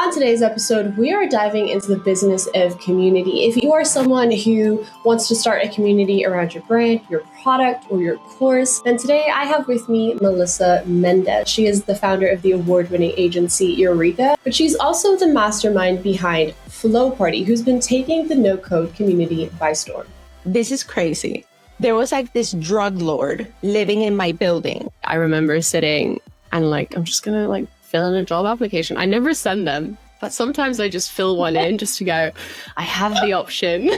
On today's episode, we are diving into the business of community. If you are someone who wants to start a community around your brand, your product, or your course, then today I have with me Melissa Mendez. She is the founder of the award-winning agency Eureka, but she's also the mastermind behind Flowparty, who's been taking the no-code community by storm. This is crazy. There was like this drug lord living in my building. I remember sitting and I'm just going to fill in a job application. I never send them, but sometimes I just fill one in just to go, I have the option.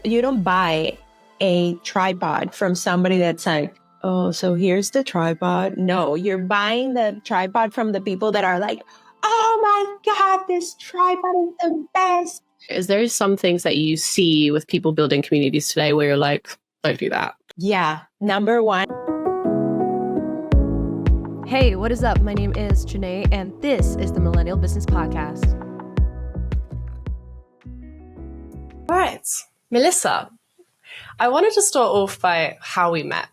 You don't buy a tripod from somebody that's like, oh, so here's the tripod. No, you're buying the tripod from the people that are like, oh my God, this tripod is the best. Is there some things that you see with people building communities today where you're like, don't do that? Yeah. Number one. Hey, what is up? My name is Geenay, and this is the Millennial Business Podcast. All right, Melissa, I wanted to start off by how we met,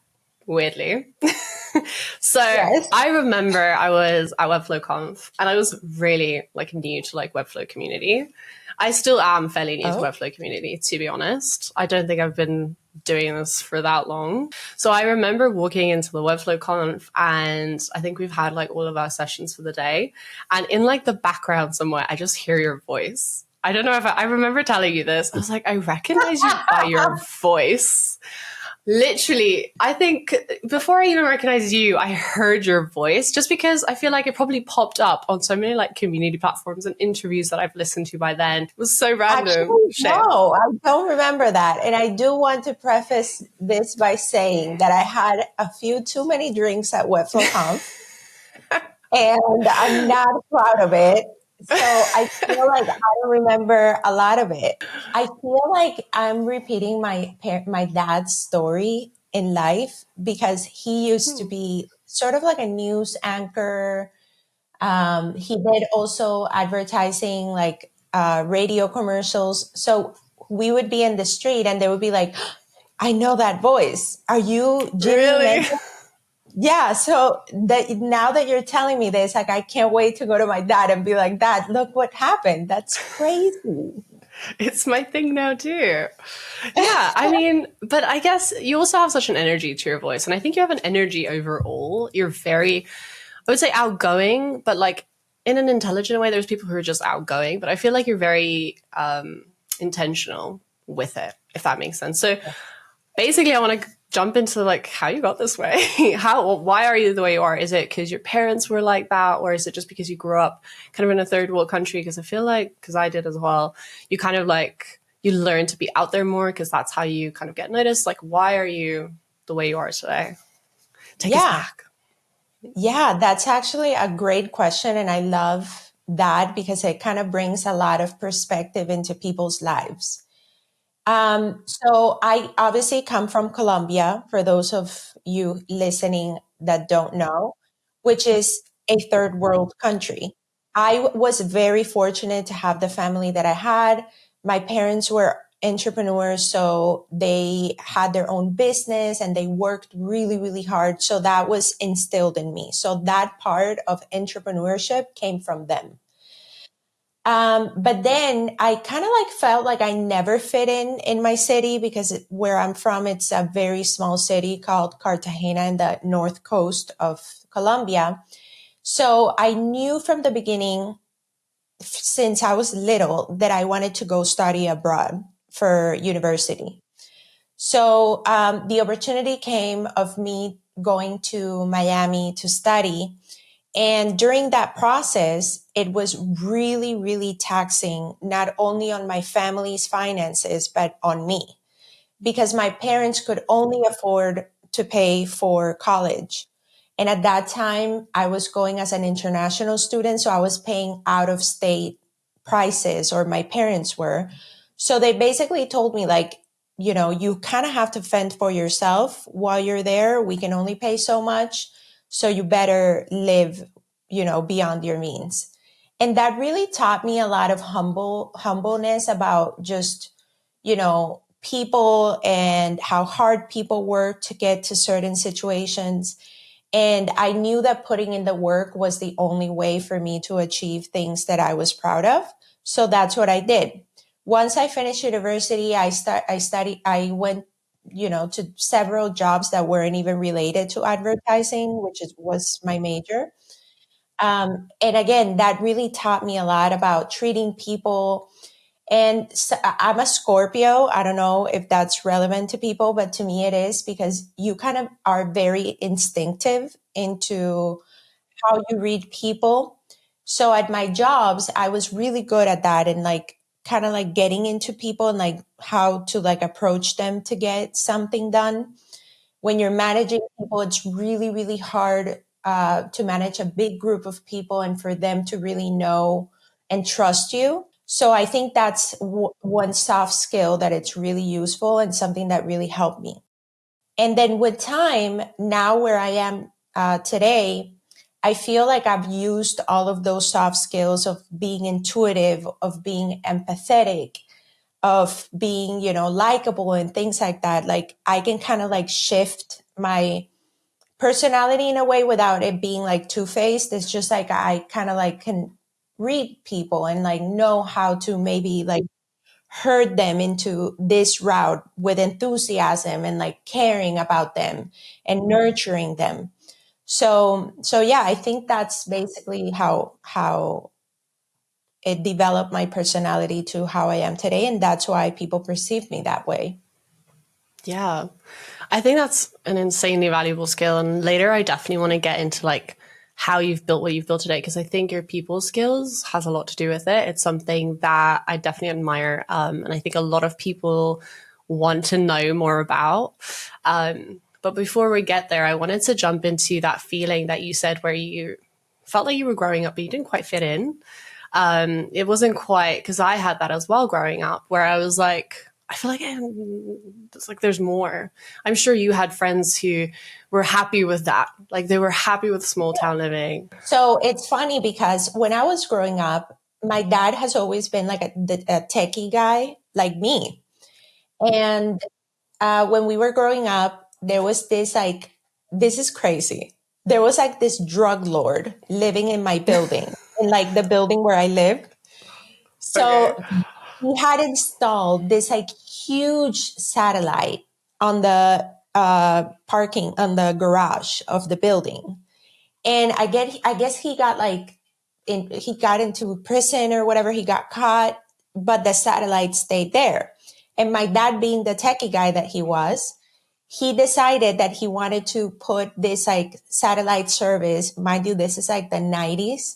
weirdly. Yes. I remember I was at WebflowConf, and I was really new to Webflow community. I still am fairly new to Webflow community, to be honest. I don't think I've been doing this for that long. So I remember walking into the WebflowConf, and I think we've had all of our sessions for the day. And in the background somewhere, I just hear your voice. I don't know if I remember telling you this. I was like, I recognize you by your voice. Literally, I think before I even recognized you, I heard your voice just because I feel like it probably popped up on so many community platforms and interviews that I've listened to by then. It was so random. Actually, no, I don't remember that. And I do want to preface this by saying that I had a few too many drinks at WebflowConf and I'm not proud of it. So I feel like I don't remember a lot of it. I feel like I'm repeating my dad's story in life because he used to be sort of like a news anchor. He did also advertising, radio commercials. So we would be in the street and they would be like, I know that voice. Are you Jimmy Mendez? Yeah. So now that you're telling me this, I can't wait to go to my dad and be like, Dad, look what happened. That's crazy. It's my thing now too. Yeah. I mean, but I guess you also have such an energy to your voice. And I think you have an energy overall. You're very, I would say outgoing, but in an intelligent way. There's people who are just outgoing, but I feel like you're very intentional with it, if that makes sense. So basically I want to jump into how you got this way. Why are you the way you are? Is it because your parents were like that, or is it just because you grew up kind of in a third world country? Because I feel because I did as well, you kind of you learn to be out there more because that's how you kind of get noticed. Why are you the way you are today? Take us back. Yeah, that's actually a great question. And I love that because it kind of brings a lot of perspective into people's lives. So I obviously come from Colombia, for those of you listening that don't know, which is a third world country. I was very fortunate to have the family that I had. My parents were entrepreneurs, so they had their own business and they worked really, really hard. So that was instilled in me. So that part of entrepreneurship came from them. But then I kind of felt like I never fit in my city because where I'm from, it's a very small city called Cartagena in the north coast of Colombia. So I knew from the beginning, since I was little, that I wanted to go study abroad for university. So the opportunity came of me going to Miami to study. And during that process, it was really, really taxing, not only on my family's finances, but on me, because my parents could only afford to pay for college. And at that time, I was going as an international student, so I was paying out of state prices, or my parents were. So they basically told me, you kind of have to fend for yourself while you're there. We can only pay so much. So you better live, beyond your means. And that really taught me a lot of humbleness about just, people and how hard people work to get to certain situations. And I knew that putting in the work was the only way for me to achieve things that I was proud of. So that's what I did. Once I finished university, I went, to several jobs that weren't even related to advertising, was my major. And again, that really taught me a lot about treating people. And so I'm a Scorpio. I don't know if that's relevant to people, but to me it is, because you kind of are very instinctive into how you read people. So at my jobs, I was really good at that, and like kind of like getting into people and like how to like approach them to get something done. When you're managing people, it's really, really hard to manage a big group of people and for them to really know and trust you. So I think that's one soft skill that it's really useful and something that really helped me. And then with time, now where I am today, I feel like I've used all of those soft skills of being intuitive, of being empathetic, of being, likable and things like that. Like I can kind of like shift my personality in a way without it being like two-faced. It's just like I kind of like can read people and like know how to maybe like herd them into this route with enthusiasm and like caring about them and nurturing them. So yeah, I think that's basically how it developed my personality to how I am today, and that's why people perceive me that way. Yeah. I think that's an insanely valuable skill. And later I definitely want to get into like how you've built what you've built today, because I think your people skills has a lot to do with it. It's something that I definitely admire. And I think a lot of people want to know more about. But before we get there, I wanted to jump into that feeling that you said where you felt like you were growing up, but you didn't quite fit in. It wasn't quite, because I had that as well growing up, where I was like, I feel like it's like there's more. I'm sure you had friends who were happy with that. Like they were happy with small town living. So it's funny because when I was growing up, my dad has always been like a techie guy like me. And when we were growing up, there was this like, this is crazy. There was like this drug lord living in my building, in like the building where I lived. So Okay. he had installed this like huge satellite on the parking on the garage of the building. And I guess he got like he got into prison or whatever. He got caught, but the satellite stayed there. And my dad, being the techie guy that he was, he decided that he wanted to put this like satellite service. Mind you, this is like the 90s,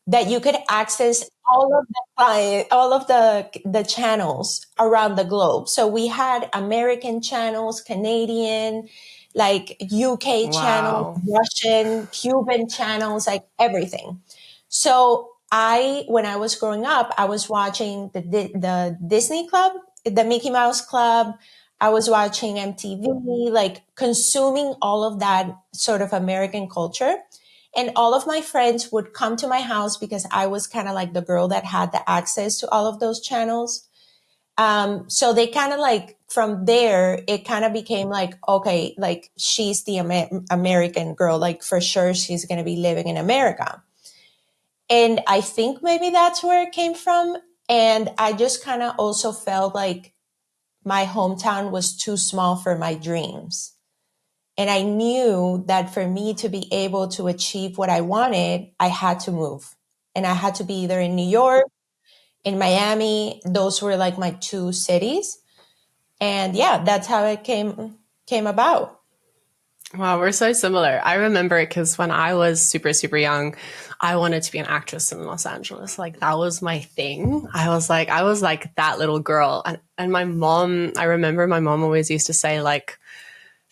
that you could access all of the channels around the globe. So we had American channels, Canadian, like UK channels, Wow. Russian, Cuban channels, like everything. So when I was growing up, I was watching the Disney Club, the Mickey Mouse Club. I was watching MTV, like consuming all of that sort of American culture. And all of my friends would come to my house because I was kind of like the girl that had the access to all of those channels. So they kind of like, from there, it kind of became like, okay, like she's the American girl, like for sure she's going to be living in America. And I think maybe that's where it came from. And I just kind of also felt like my hometown was too small for my dreams. And I knew that for me to be able to achieve what I wanted, I had to move. And I had to be either in New York, in Miami. Those were like my two cities. And yeah, that's how it came about. Wow, we're so similar. I remember it because when I was super, super young, I wanted to be an actress in Los Angeles. Like that was my thing. I was like that little girl. And my mom, I remember my mom always used to say like,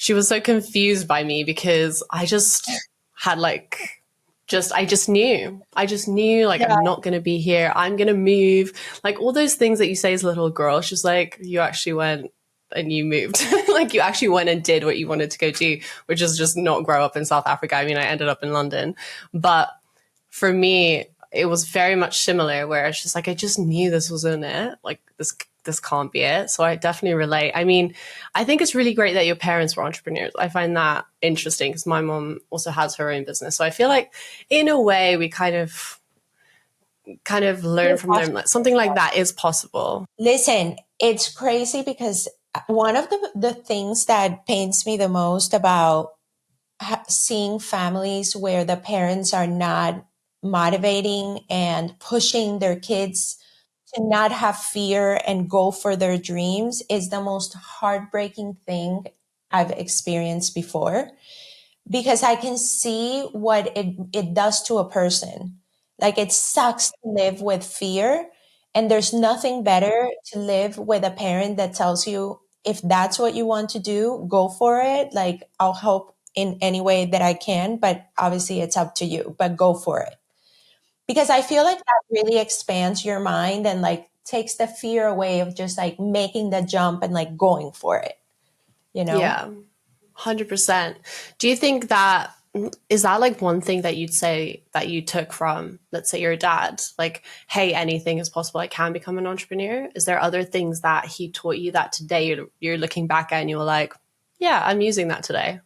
she was so confused by me because I just had like, I just knew like, Yeah. I'm not going to be here. I'm going to move. Like all those things that you say as a little girl, she's like, you actually went and you moved. Like you actually went and did what you wanted to go do, which is just not grow up in South Africa. I mean, I ended up in London, but for me, it was very much similar where it's just like, I just knew this wasn't it. Like this this can't be it. So I definitely relate. I mean, I think it's really great that your parents were entrepreneurs. I find that interesting because my mom also has her own business. So I feel like in a way we kind of learn from them that something like that is possible. Listen, it's crazy because one of the things that pains me the most about seeing families where the parents are not motivating and pushing their kids to not have fear and go for their dreams is the most heartbreaking thing I've experienced before, because I can see what it does to a person. Like, it sucks to live with fear. And there's nothing better to live with a parent that tells you, if that's what you want to do, go for it. Like, I'll help in any way that I can, but obviously it's up to you, but go for it. Because I feel like that really expands your mind and like takes the fear away of just like making the jump and like going for it, you know? Yeah, 100%. Do you think that, is that like one thing that you'd say that you took from, let's say, your dad? Like, hey, anything is possible. I can become an entrepreneur. Is there other things that he taught you that today you're looking back at and you were like, yeah, I'm using that today?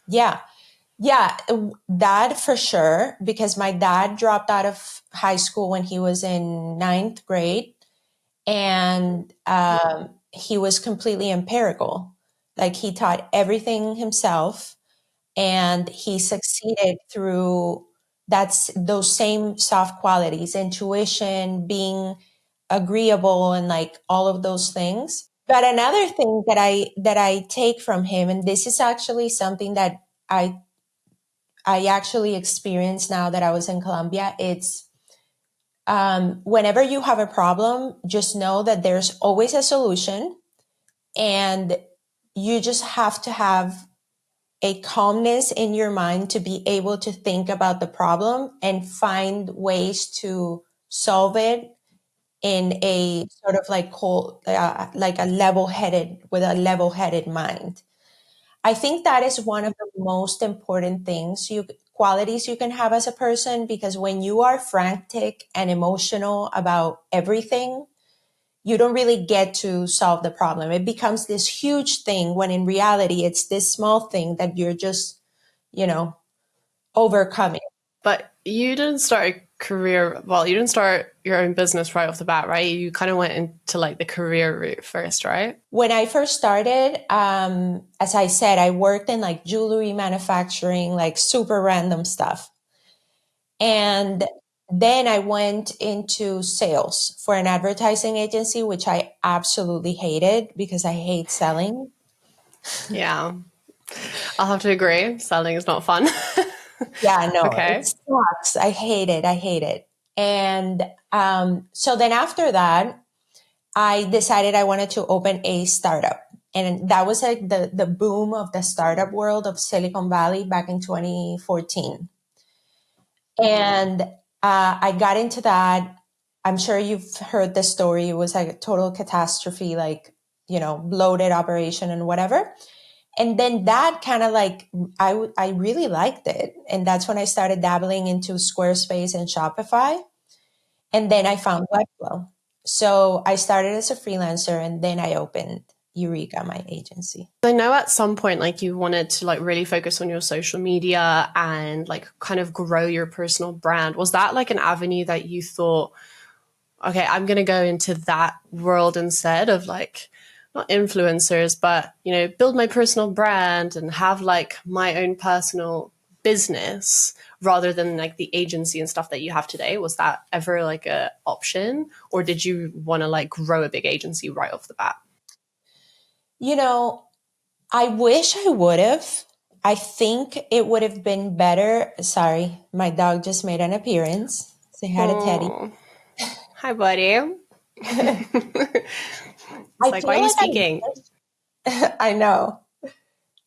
Yeah. Yeah, that for sure, because my dad dropped out of high school when he was in ninth grade, and he was completely empirical. Like, he taught everything himself, and he succeeded through those same soft qualities, intuition, being agreeable, and like all of those things. But another thing that I take from him, and this is actually something that I actually experienced now that I was in Colombia, it's whenever you have a problem, just know that there's always a solution, and you just have to have a calmness in your mind to be able to think about the problem and find ways to solve it in a sort of like cold, like a with a level-headed mind. I think that is one of the most important qualities you can have as a person, because when you are frantic and emotional about everything, you don't really get to solve the problem. It becomes this huge thing when in reality, it's this small thing that you're just, overcoming. But you didn't start a career, well, you didn't start your own business right off the bat, right? You kind of went into like the career route first, right? When I first started, as I said, I worked in like jewelry manufacturing, like super random stuff. And then I went into sales for an advertising agency, which I absolutely hated because I hate selling. Yeah, I'll have to agree. Selling is not fun. Yeah, no, Okay. it sucks. I hate it. I hate it. And so then after that, I decided I wanted to open a startup. And that was like the boom of the startup world of Silicon Valley back in 2014. And I got into that. I'm sure you've heard the story. It was like a total catastrophe, like, bloated operation and whatever. And then that kind of like, I really liked it. And that's when I started dabbling into Squarespace and Shopify. And then I found Webflow. So I started as a freelancer, and then I opened Eureka, my agency. I know at some point, like, you wanted to like really focus on your social media and like kind of grow your personal brand. Was that like an avenue that you thought, okay, I'm going to go into that world instead of like, not influencers, but, build my personal brand and have like my own personal business rather than like the agency and stuff that you have today? Was that ever like a option, or did you want to like grow a big agency right off the bat? I wish I would have. I think it would have been better. Sorry, my dog just made an appearance. Say hi to Teddy. Hi, buddy. It's like, why are you speaking? I know.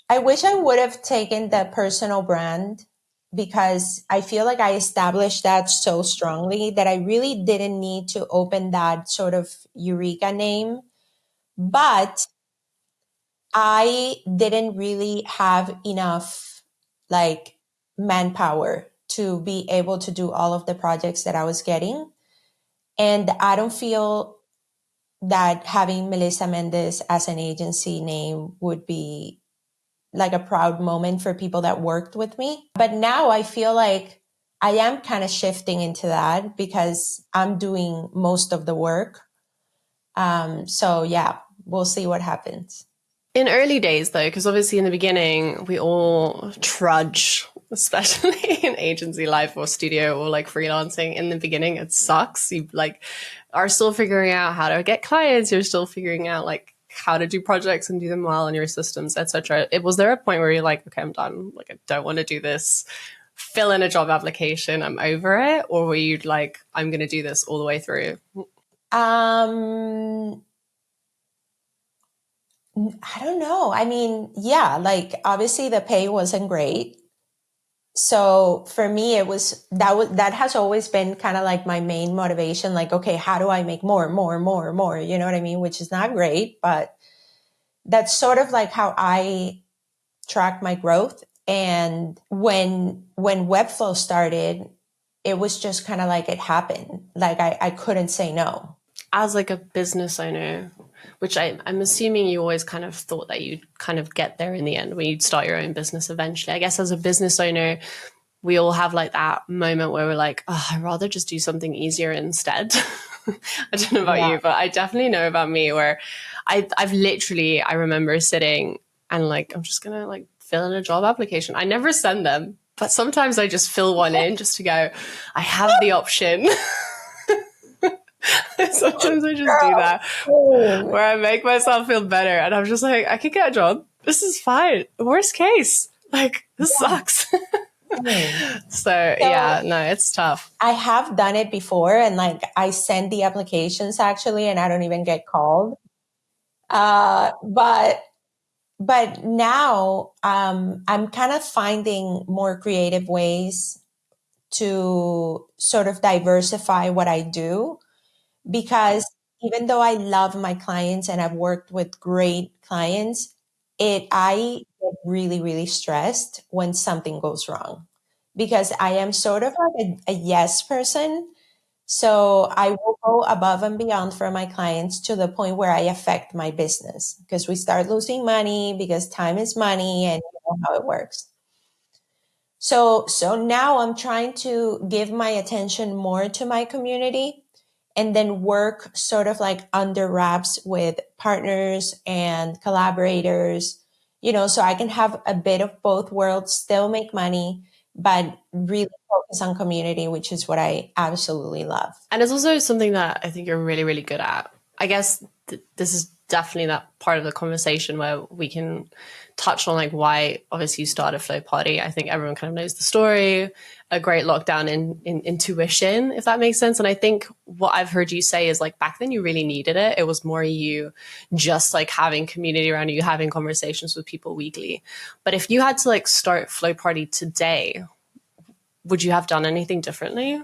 I wish I would have taken the personal brand, because I feel like I established that so strongly that I really didn't need to open that sort of Eureka name. But I didn't really have enough like manpower to be able to do all of the projects that I was getting. And I don't feel that having Melissa Mendez as an agency name would be like a proud moment for people that worked with me. But now I feel like I am kind of shifting into that because I'm doing most of the work. So yeah, we'll see what happens. In early days, though, because obviously in the beginning, we all trudge, especially in agency life or studio or like freelancing. In the beginning, it sucks. You like are still figuring out how to get clients. You're still figuring out like how to do projects and do them well in your systems, etc. Was there a point where you're like, okay, I'm done. Like, I don't want to do this. Fill in a job application. I'm over it. Or were you like, I'm going to do this all the way through? I don't know. I mean, yeah, like obviously the pay wasn't great. So for me, that has always been kind of like my main motivation. Like, okay, how do I make more? You know what I mean? Which is not great, but that's sort of like how I track my growth. And when Webflow started, it was just kind of like it happened. Like I couldn't say no. As like a business owner, which I'm assuming you always kind of thought that you'd kind of get there in the end when you'd start your own business eventually. I guess as a business owner, we all have like that moment where we're like, oh, I'd rather just do something easier instead. I don't know about you, but I definitely know about me where I've literally, I remember sitting and like, I'm just going to like fill in a job application. I never send them, but sometimes I just fill one in just to go, I have the option. Sometimes I just do that where I make myself feel better and I'm just like, I could get a job. This is fine. Worst case, like this sucks. So yeah, no, it's tough. I have done it before and like I send the applications actually and I don't even get called. But now I'm kind of finding more creative ways to sort of diversify what I do. Because even though I love my clients and I've worked with great clients, I get really, really stressed when something goes wrong because I am sort of like a yes person. So I will go above and beyond for my clients to the point where I affect my business because we start losing money because time is money and you know how it works. So now I'm trying to give my attention more to my community and then work sort of like under wraps with partners and collaborators, you know, so I can have a bit of both worlds, still make money, but really focus on community, which is what I absolutely love. And it's also something that I think you're really, really good at. I guess this is definitely that part of the conversation where we can touch on like why obviously you started Flowparty. I think everyone kind of knows the story, a great lockdown in intuition, if that makes sense. And I think what I've heard you say is like back then you really needed it. It was more you just like having community around you, having conversations with people weekly. But if you had to like start Flowparty today, would you have done anything differently?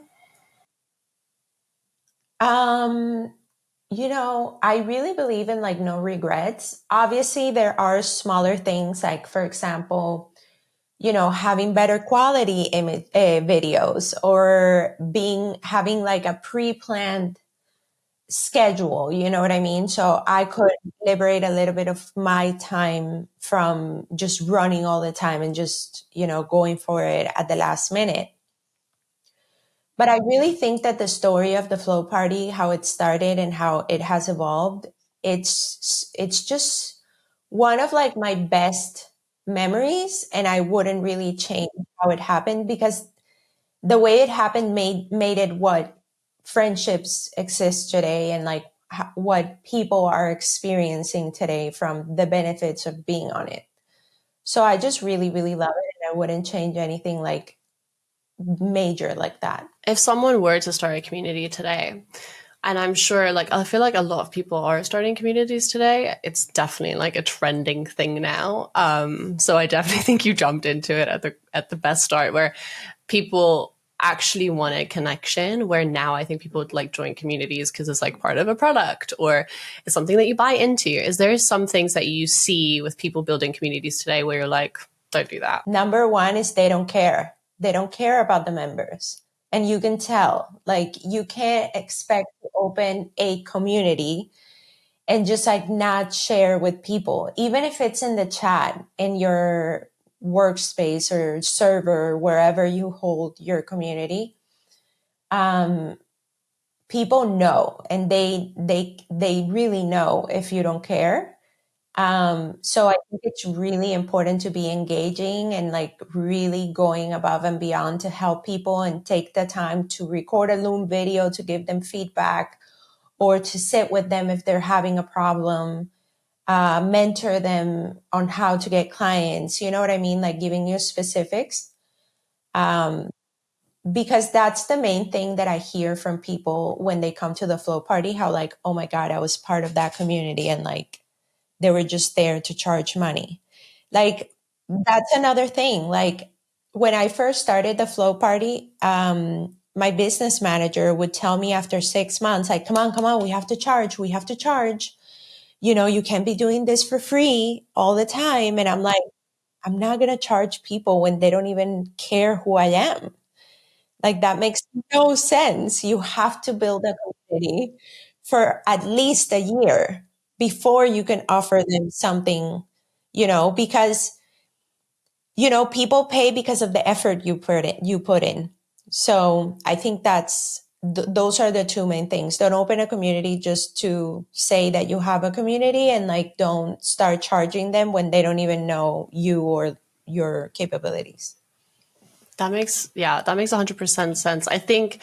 You know, I really believe in like no regrets. Obviously, there are smaller things like, for example, you know, having better quality videos or having like a pre-planned schedule, you know what I mean? So I could liberate a little bit of my time from just running all the time and just, you know, going for it at the last minute. But I really think that the story of the Flowparty, how it started and how it has evolved, it's just one of like my best memories, and I wouldn't really change how it happened because the way it happened made it what friendships exist today and like what people are experiencing today from the benefits of being on it. So I just really, really love it, and I wouldn't change anything like major like that. If someone were to start a community today, and I'm sure like I feel like a lot of people are starting communities today, it's definitely like a trending thing now. So I definitely think you jumped into it at the best start where people actually want a connection, where now I think people would like join communities because it's like part of a product or it's something that you buy into. Is there some things that you see with people building communities today where you're like, don't do that? Number one is they don't care. They don't care about the members. And you can tell, like, you can't expect to open a community and just like not share with people, even if it's in the chat in your workspace or server, wherever you hold your community. People know, and they really know if you don't care. So I think it's really important to be engaging and like really going above and beyond to help people, and take the time to record a Loom video to give them feedback, or to sit with them if they're having a problem, mentor them on how to get clients. You know what I mean? Like giving you specifics. Because that's the main thing that I hear from people when they come to the Flowparty, how like, oh my God, I was part of that community, and like they were just there to charge money. Like that's another thing. Like when I first started the Flowparty, my business manager would tell me after 6 months, like, come on, we have to charge. You can't be doing this for free all the time. And I'm like, I'm not going to charge people when they don't even care who I am. Like that makes no sense. You have to build a community for at least a year before you can offer them something, because, people pay because of the effort you put in. So I think those are the two main things. Don't open a community just to say that you have a community, and like, don't start charging them when they don't even know you or your capabilities. That makes 100% sense. I think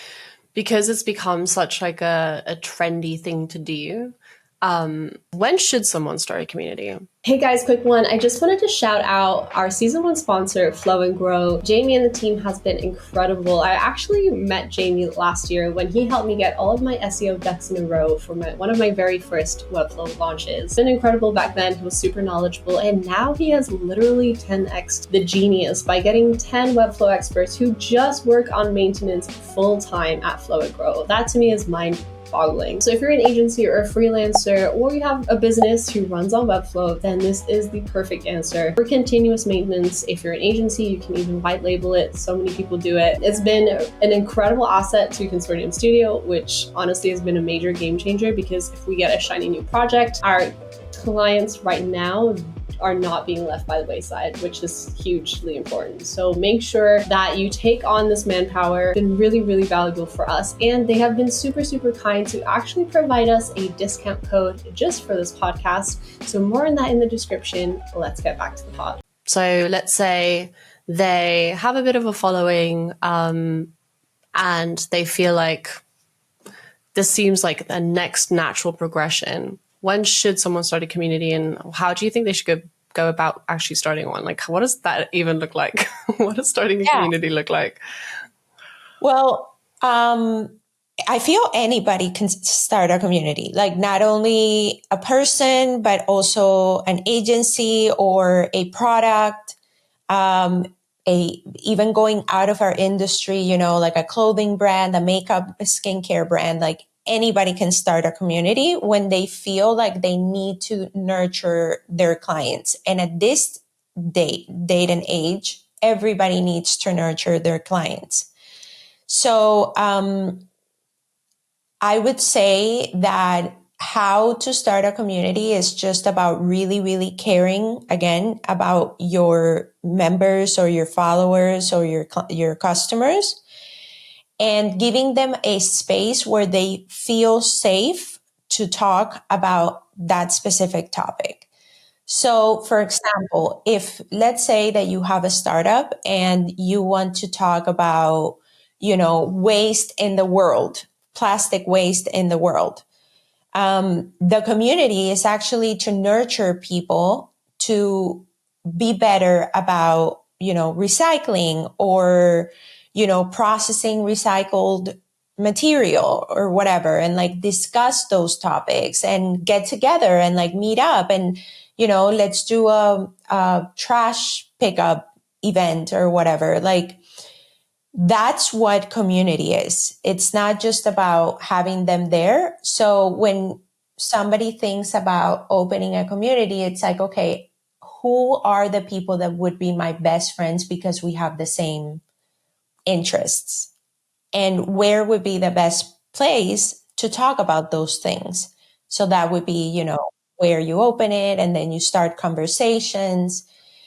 because it's become such like a trendy thing to do. When should someone start a community? Hey guys, quick one. I just wanted to shout out our season 1 sponsor, Flow and Grow. Jamie and the team has been incredible. I actually met Jamie last year when he helped me get all of my SEO ducks in a row for one of my very first Webflow launches. It's been incredible back then. He was super knowledgeable, and now he has literally 10x the genius by getting 10 Webflow experts who just work on maintenance full time at Flow and Grow. That to me is mind-boggling. So if you're an agency or a freelancer, or you have a business who runs on Webflow, then this is the perfect answer for continuous maintenance. If you're an agency, you can even white label it. So many people do it. It's been an incredible asset to Consortium Studio, which honestly has been a major game changer, because if we get a shiny new project, our clients right now are not being left by the wayside, which is hugely important. So make sure that you take on this manpower. It's been really, really valuable for us. And they have been super, super kind to actually provide us a discount code just for this podcast. So more on that in the description. Let's get back to the pod. So let's say they have a bit of a following, and they feel like this seems like the next natural progression. When should someone start a community, and how do you think they should go about actually starting one? Like, what does that even look like? What does starting a community look like? Well, I feel anybody can start a community, like not only a person, but also an agency or a product, even going out of our industry, like a clothing brand, a makeup, a skincare brand. Like anybody can start a community when they feel like they need to nurture their clients. And at this date and age, everybody needs to nurture their clients. So I would say that how to start a community is just about really, really caring, again, about your members or your followers or your customers, and giving them a space where they feel safe to talk about that specific topic. So, for example, if let's say that you have a startup and you want to talk about, waste in the world, plastic waste in the world, the community is actually to nurture people to be better about, recycling or, processing recycled material or whatever, and like discuss those topics and get together and like meet up and, let's do a trash pickup event or whatever. Like that's what community is. It's not just about having them there. So when somebody thinks about opening a community, it's like, okay, who are the people that would be my best friends because we have the same interests? And where would be the best place to talk about those things? So that would be, where you open it and then you start conversations.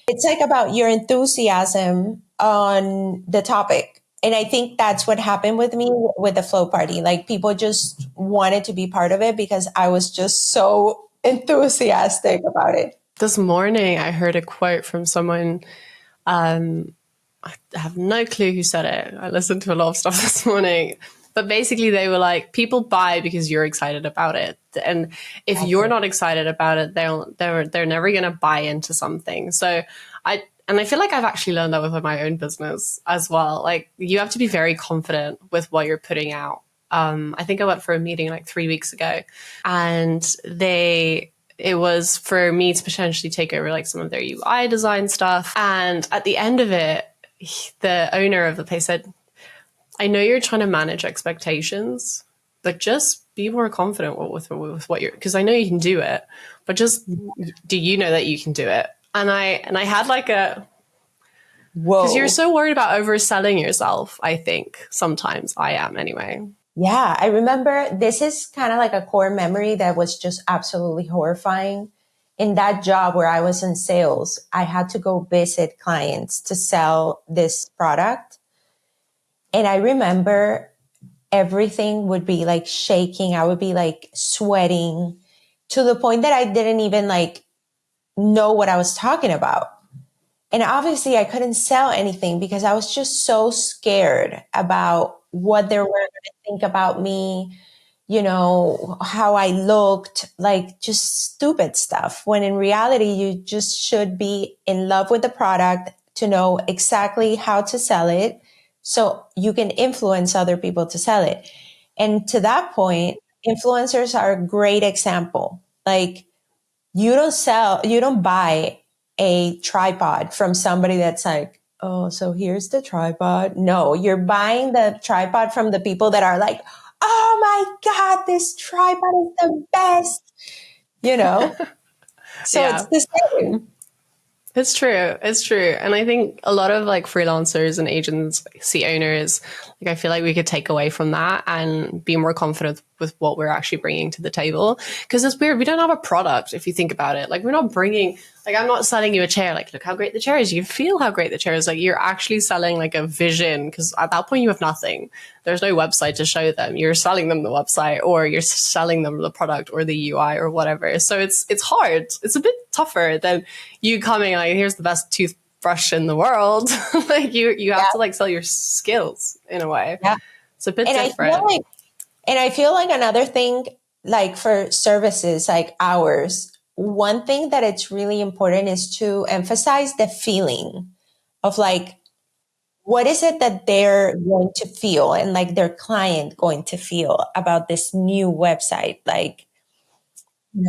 It's like about your enthusiasm on the topic. And I think that's what happened with me with the Flowparty. Like people just wanted to be part of it because I was just so enthusiastic about it. This morning, I heard a quote from someone. I have no clue who said it. I listened to a lot of stuff this morning. But basically, they were like, people buy because you're excited about it. And if you're not excited about it, they're never going to buy into something. So I feel like I've actually learned that with my own business as well. Like you have to be very confident with what you're putting out. I think I went for a meeting like 3 weeks ago, and it was for me to potentially take over like some of their UI design stuff. And at the end of it, the owner of the place said, I know you're trying to manage expectations, but just be more confident with what you're, because I know you can do it, but just do you know that you can do it? And I had like a, whoa, because you're so worried about overselling yourself. I think sometimes I am anyway. Yeah, I remember this is kind of like a core memory that was just absolutely horrifying. In that job where I was in sales, I had to go visit clients to sell this product. And I remember everything would be like shaking. I would be like sweating to the point that I didn't even like know what I was talking about. And obviously I couldn't sell anything because I was just so scared about what they were going to think about me, how I looked, like just stupid stuff. When in reality, you just should be in love with the product to know exactly how to sell it so you can influence other people to sell it. And to that point, influencers are a great example. Like you don't buy a tripod from somebody that's like, oh, so here's the tripod. No, you're buying the tripod from the people that are like, oh my God, this tripod is the best, So Yeah. It's the same. It's true. It's true. And I think a lot of like freelancers and agency owners, like I feel like we could take away from that and be more confident with what we're actually bringing to the table. Because it's weird. We don't have a product if you think about it. Like we're not bringing, like I'm not selling you a chair. Like, look how great the chair is. You can feel how great the chair is. Like you're actually selling like a vision, because at that point you have nothing. There's no website to show them. You're selling them the website, or you're selling them the product or the UI or whatever. So it's hard. It's a bit tougher than you coming like, here's the best toothbrush in the world. Like you have to like sell your skills in a way. Yeah. It's a bit different. I feel like another thing, like for services like ours, one thing that it's really important is to emphasize the feeling of like, what is it that they're going to feel and like their client going to feel about this new website? Like,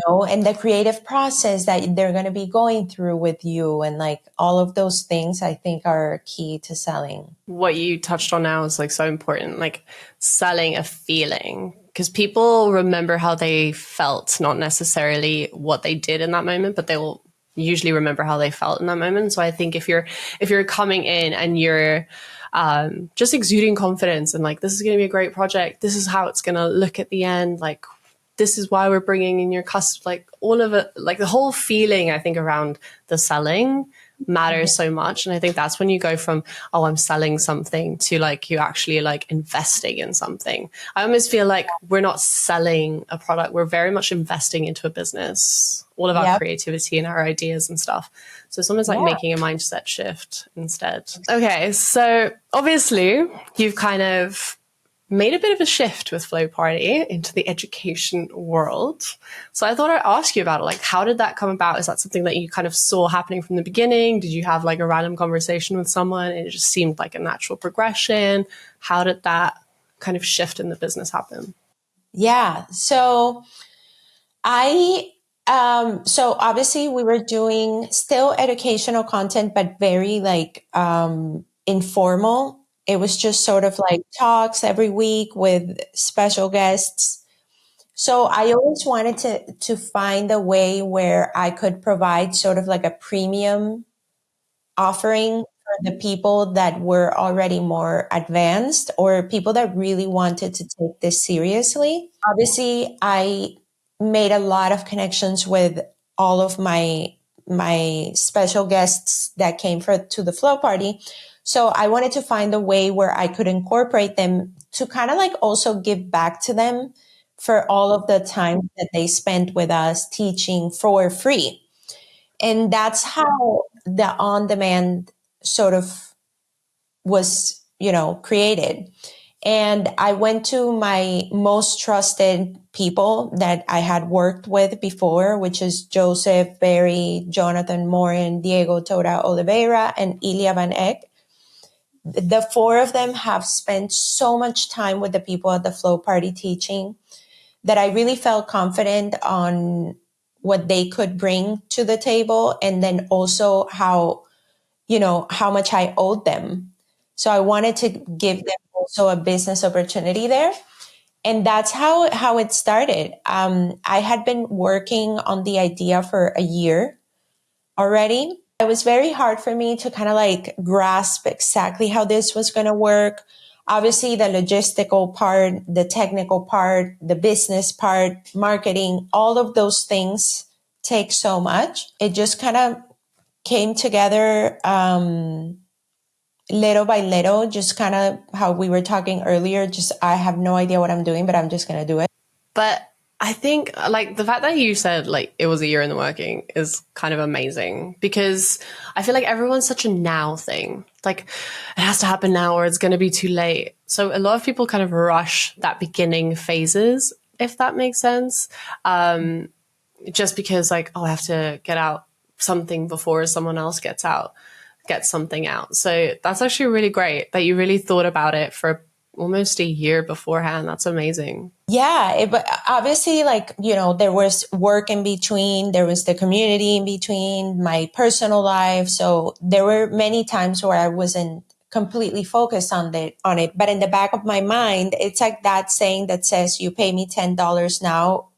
and the creative process that they're going to be going through with you, and like all of those things I think are key to selling. What you touched on now is like so important, like selling a feeling, because people remember how they felt, not necessarily what they did in that moment, but they will usually remember how they felt in that moment. So I think if you're coming in and you're just exuding confidence and like, this is going to be a great project, this is how it's going to look at the end, like this is why we're bringing in your customer, like all of it, like the whole feeling, I think around the selling matters so much. And I think that's when you go from, oh, I'm selling something, to like you actually like investing in something. I almost feel like we're not selling a product. We're very much investing into a business, all of our creativity and our ideas and stuff. So it's almost like making a mindset shift instead. Okay. So obviously you've kind of made a bit of a shift with Flowparty into the education world. So I thought I'd ask you about it. Like, how did that come about? Is that something that you kind of saw happening from the beginning? Did you have like a random conversation with someone and it just seemed like a natural progression? How did that kind of shift in the business happen? Yeah. So so obviously we were doing still educational content, but very like informal. It was just sort of like talks every week with special guests. So I always wanted to find a way where I could provide sort of like a premium offering for the people that were already more advanced or people that really wanted to take this seriously. Obviously, I made a lot of connections with all of my special guests that came to the Flowparty. So I wanted to find a way where I could incorporate them to kind of like also give back to them for all of the time that they spent with us teaching for free. And that's how the on-demand sort of was, created. And I went to my most trusted people that I had worked with before, which is Joseph, Barry, Jonathan Morin, Diego Tora Oliveira, and Ilya Van Eck. The four of them have spent so much time with the people at the Flowparty teaching that I really felt confident on what they could bring to the table, and then also how much I owed them. So I wanted to give them also a business opportunity there. And that's how it started. I had been working on the idea for a year already. It was very hard for me to kind of like grasp exactly how this was going to work. Obviously, the logistical part, the technical part, the business part, marketing, all of those things take so much. It just kind of came together little by little, just kind of how we were talking earlier. Just, I have no idea what I'm doing, but I'm just going to do it. But I think like the fact that you said like it was a year in the working is kind of amazing, because I feel like everyone's such a now thing. Like it has to happen now or it's going to be too late. So a lot of people kind of rush that beginning phases, if that makes sense. Just because like, oh, I have to get out something before someone else gets something out. So that's actually really great that you really thought about it for almost a year beforehand. That's amazing. Yeah, but obviously, like, there was work in between, there was the community in between, my personal life. So there were many times where I wasn't completely focused on it. But in the back of my mind, it's like that saying that says, you pay me $10 now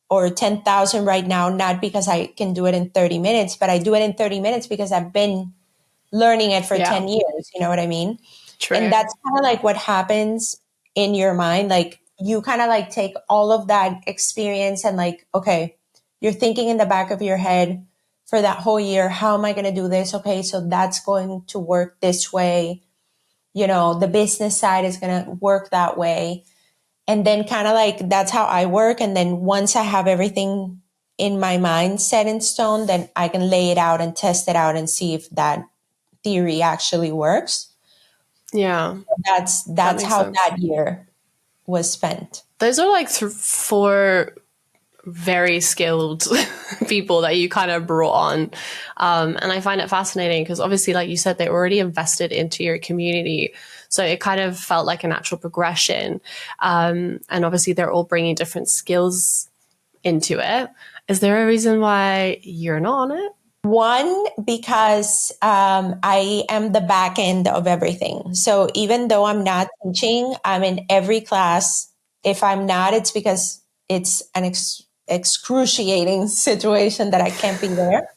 or 10,000 right now, not because I can do it in 30 minutes, but I do it in 30 minutes because I've been learning it for 10 years. You know what I mean? True. And that's kind of like what happens in your mind. Like you kind of like take all of that experience and like, okay, you're thinking in the back of your head for that whole year, how am I going to do this? Okay, so that's going to work this way. The business side is going to work that way. And then kind of like, that's how I work. And then once I have everything in my mind set in stone, then I can lay it out and test it out and see if that theory actually works. Yeah. That's how sense. That year was spent. Those are like four very skilled people that you kind of brought on. And I find it fascinating because obviously, like you said, they already invested into your community. So it kind of felt like a natural progression. And obviously they're all bringing different skills into it. Is there a reason why you're not on it? One, because I am the back end of everything. So even though I'm not teaching, I'm in every class. If I'm not, it's because it's an excruciating situation that I can't be there.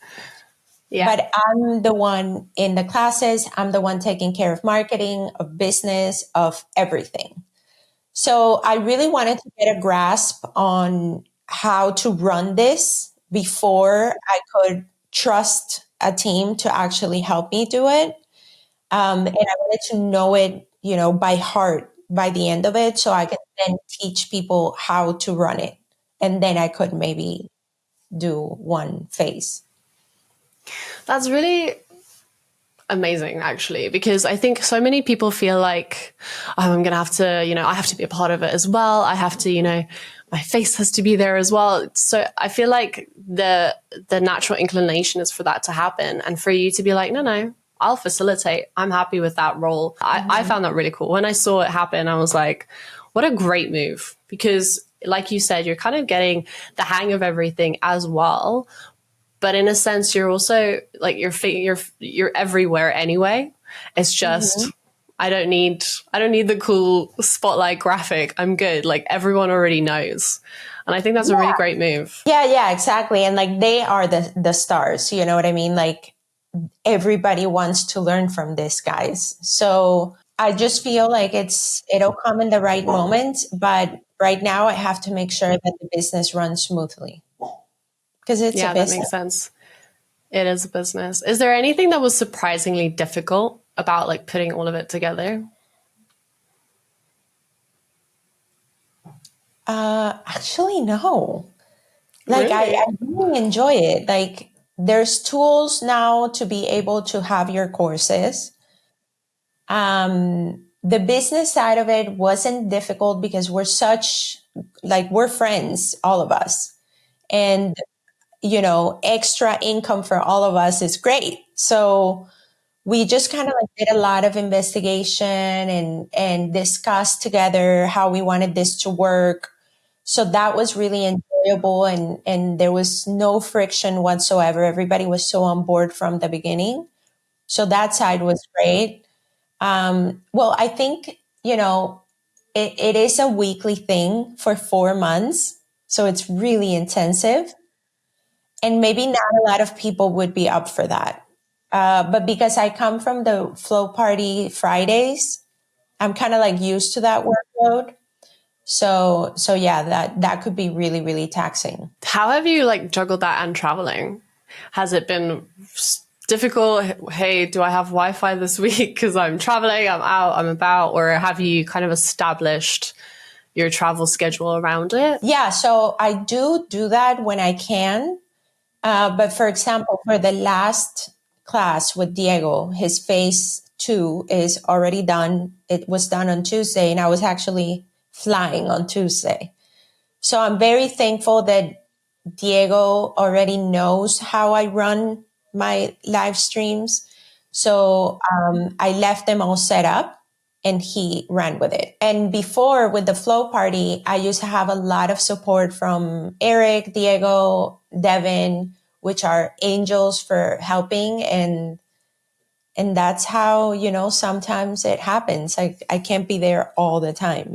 Yeah. But I'm the one in the classes. I'm the one taking care of marketing, of business, of everything. So I really wanted to get a grasp on how to run this before I could trust a team to actually help me do it. And I wanted to know it, by heart by the end of it, so I could then teach people how to run it. And then I could maybe do one phase. That's really amazing, actually, because I think so many people feel like, oh, I'm going to have to, I have to be a part of it as well. I have to, my face has to be there as well. So I feel like the natural inclination is for that to happen and for you to be like, no, I'll facilitate. I'm happy with that role. I found that really cool. When I saw it happen, I was like, what a great move. Because like you said, you're kind of getting the hang of everything as well. But in a sense, you're also like, you're everywhere anyway. It's just, I don't need the cool spotlight graphic. I'm good. Like everyone already knows. And I think that's a really great move. Yeah, exactly. And like they are the stars, you know what I mean? Like everybody wants to learn from these guys. So I just feel like it'll come in the right moment. But right now I have to make sure that the business runs smoothly because it's a business. That makes sense. It is a business. Is there anything that was surprisingly difficult about like putting all of it together? Actually, no. Like Really? I really enjoy it. Like there's tools now to be able to have your courses. The business side of it wasn't difficult because we're friends, all of us. And, extra income for all of us is great. So we just kind of like did a lot of investigation and discussed together how we wanted this to work. So that was really enjoyable and there was no friction whatsoever. Everybody was so on board from the beginning. So that side was great. Well, I think, it is a weekly thing for 4 months. So it's really intensive. And maybe not a lot of people would be up for that. But because I come from the Flowparty Fridays, I'm kind of like used to that workload. So yeah, that could be really, really taxing. How have you like juggled that and traveling? Has it been difficult? Hey, do I have Wi-Fi this week because I'm traveling, I'm out, I'm about, or have you kind of established your travel schedule around it? Yeah, so I do that when I can. But for example, for the last class with Diego, his phase 2 is already done. It was done on Tuesday and I was actually flying on Tuesday. So I'm very thankful that Diego already knows how I run my live streams. So I left them all set up and he ran with it. And before with the Flowparty, I used to have a lot of support from Eric, Diego, Devin, which are angels for helping. And that's how, sometimes it happens. I can't be there all the time,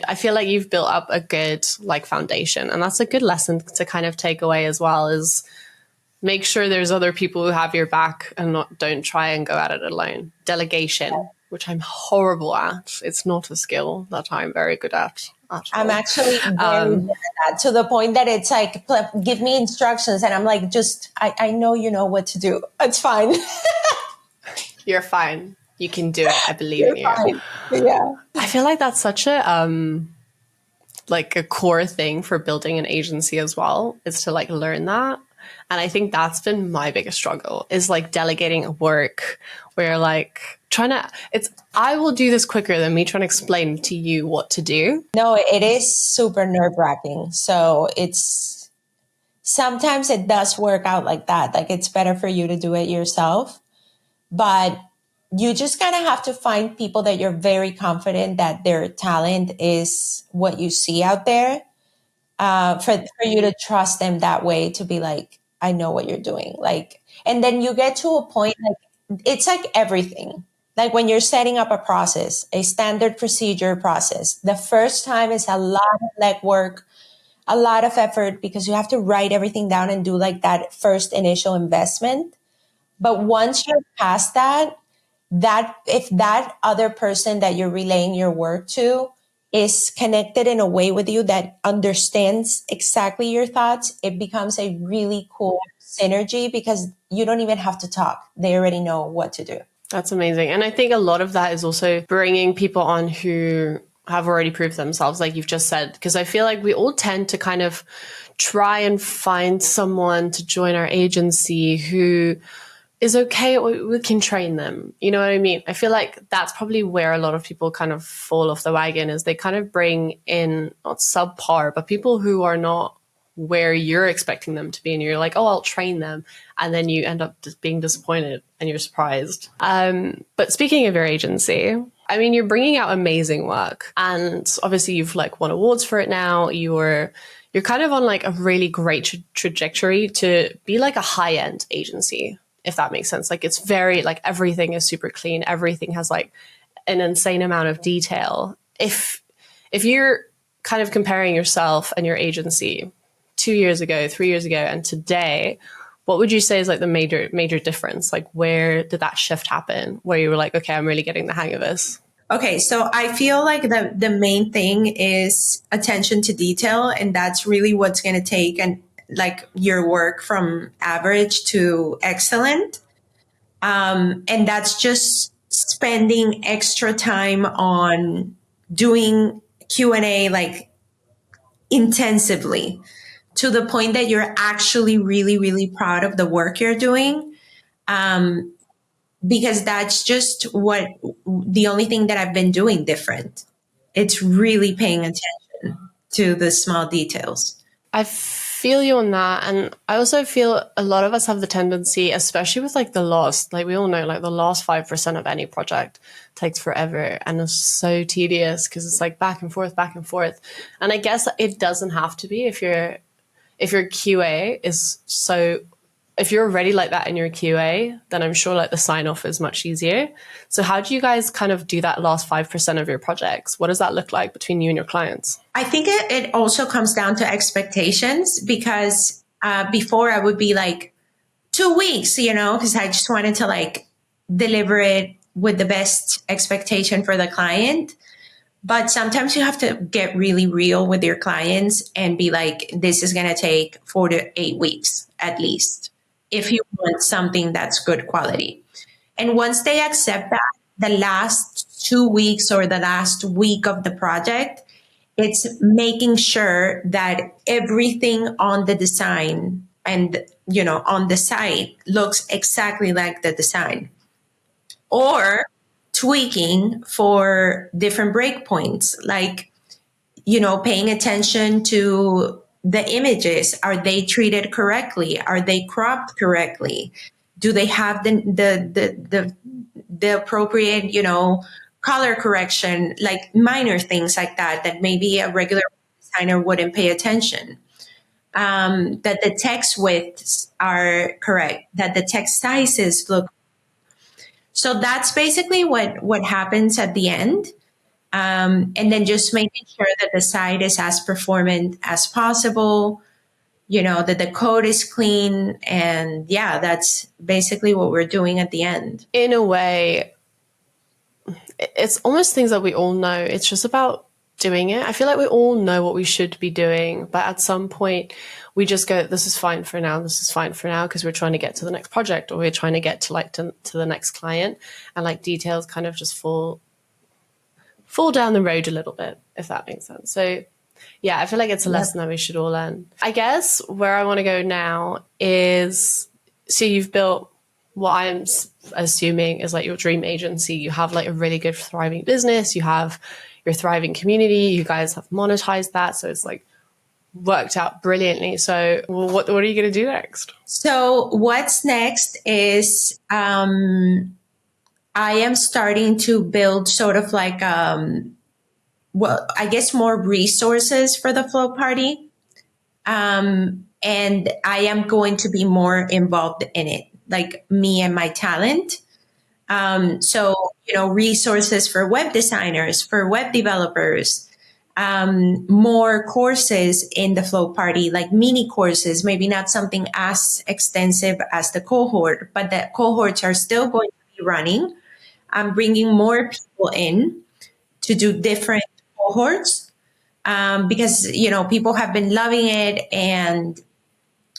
I feel like you've built up a good like foundation, and that's a good lesson to kind of take away as well, is make sure there's other people who have your back and don't try and go at it alone. Delegation, which I'm horrible at. It's not a skill that I'm very good at all. I'm actually very good at that, to the point that it's like, give me instructions. And I'm like, I know you know what to do. It's fine. You're fine. You can do it. I believe in you. Fine. Yeah. I feel like that's such a like a core thing for building an agency as well, is to like learn that. And I think that's been my biggest struggle, is like delegating work where like I will do this quicker than me trying to explain to you what to do. No, it is super nerve-wracking. So sometimes it does work out like that. Like it's better for you to do it yourself. But you just kind of have to find people that you're very confident that their talent is what you see out there, for you to trust them that way, to be like, I know what you're doing. Like, and then you get to a point, like, it's like everything. Like when you're setting up a process, a standard procedure process, the first time is a lot of legwork, a lot of effort, because you have to write everything down and do like that first initial investment. But once you're past that if that other person that you're relaying your work to is connected in a way with you that understands exactly your thoughts, it becomes a really cool synergy because you don't even have to talk. They already know what to do. That's amazing. And I think a lot of that is also bringing people on who have already proved themselves, like you've just said, because I feel like we all tend to kind of try and find someone to join our agency who is okay, we can train them. You know what I mean? I feel like that's probably where a lot of people kind of fall off the wagon, is they kind of bring in, not subpar, but people who are not where you're expecting them to be. And you're like, oh, I'll train them. And then you end up just being disappointed and you're surprised. But speaking of your agency, I mean, you're bringing out amazing work. And obviously you've like won awards for it now. You're kind of on like a really great trajectory to be like a high-end agency, if that makes sense. Like it's very, like everything is super clean. Everything has like an insane amount of detail. If you're kind of comparing yourself and your agency 2 years ago, 3 years ago, and today, what would you say is like the major difference? Like where did that shift happen where you were like, okay, I'm really getting the hang of this? Okay, so I feel like the main thing is attention to detail, and that's really what's going to take and like your work from average to excellent. And that's just spending extra time on doing Q&A like intensively to the point that you're actually really, really proud of the work you're doing. Because that's just the only thing that I've been doing different. It's really paying attention to the small details. I feel you on that. And I also feel a lot of us have the tendency, especially with like the last, like we all know, like the last 5% of any project takes forever and is so tedious because it's like back and forth, back and forth. And I guess it doesn't have to be if your QA is so, if you're already like that in your QA, then I'm sure like the sign off is much easier. So how do you guys kind of do that last 5% of your projects? What does that look like between you and your clients? I think it also comes down to expectations because before I would be like 2 weeks, because I just wanted to like deliver it with the best expectation for the client. But sometimes you have to get really real with your clients and be like, this is going to take 4 to 8 weeks at least if you want something that's good quality. And once they accept that, the last 2 weeks or the last week of the project, it's making sure that everything on the design and, on the site looks exactly like the design, or tweaking for different breakpoints, like, paying attention to the images. Are they treated correctly? Are they cropped correctly? Do they have the appropriate, color correction, like minor things like that maybe a regular designer wouldn't pay attention. That the text widths are correct, that the text sizes look. So that's basically what happens at the end. And then just making sure that the site is as performant as possible, that the code is clean. And yeah, that's basically what we're doing at the end. In a way, it's almost things that we all know. It's just about doing it. I feel like we all know what we should be doing, but at some point we just go, this is fine for now. This is fine for now because we're trying to get to the next project or we're trying to get to the next client, and like details kind of just fall down the road a little bit, if that makes sense. So yeah, I feel like it's a lesson that we should all learn. I guess where I want to go now is, so you've built what I'm assuming is like your dream agency. You have like a really good thriving business. You have your thriving community. You guys have monetized that. So it's like worked out brilliantly. So what are you going to do next? So what's next is I am starting to build sort of like, I guess more resources for the Flowparty. And I am going to be more involved in it, like me and my talent. So, resources for web designers, for web developers, more courses in the Flowparty, like mini courses, maybe not something as extensive as the cohort, but the cohorts are still going to be running. I'm bringing more people in to do different cohorts because, people have been loving it. And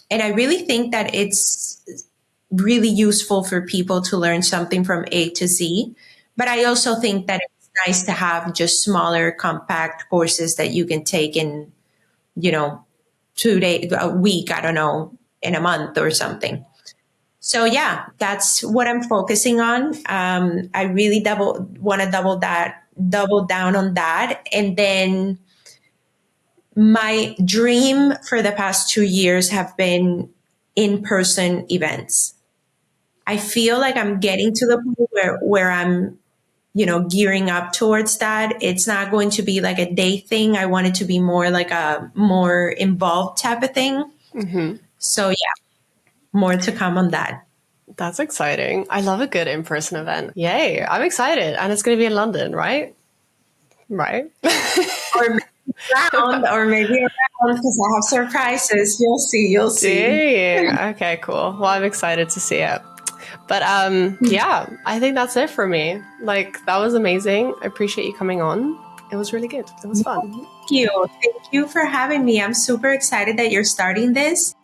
I really think that it's really useful for people to learn something from A to Z. But I also think that it's nice to have just smaller, compact courses that you can take in, 2 days, a week, I don't know, in a month or something. So yeah, that's what I'm focusing on. I really want to double down on that. And then my dream for the past 2 years have been in-person events. I feel like I'm getting to the point where I'm, gearing up towards that. It's not going to be like a day thing. I want it to be more like a more involved type of thing. Mm-hmm. So yeah, more to come on that. That's exciting. I love a good in-person event. Yay. I'm excited. And it's going to be in London, right? Right. or maybe around because I have surprises. You'll see. Okay, cool. Well, I'm excited to see it. But yeah, I think that's it for me. Like, that was amazing. I appreciate you coming on. It was really good. It was fun. Thank you. Thank you for having me. I'm super excited that you're starting this.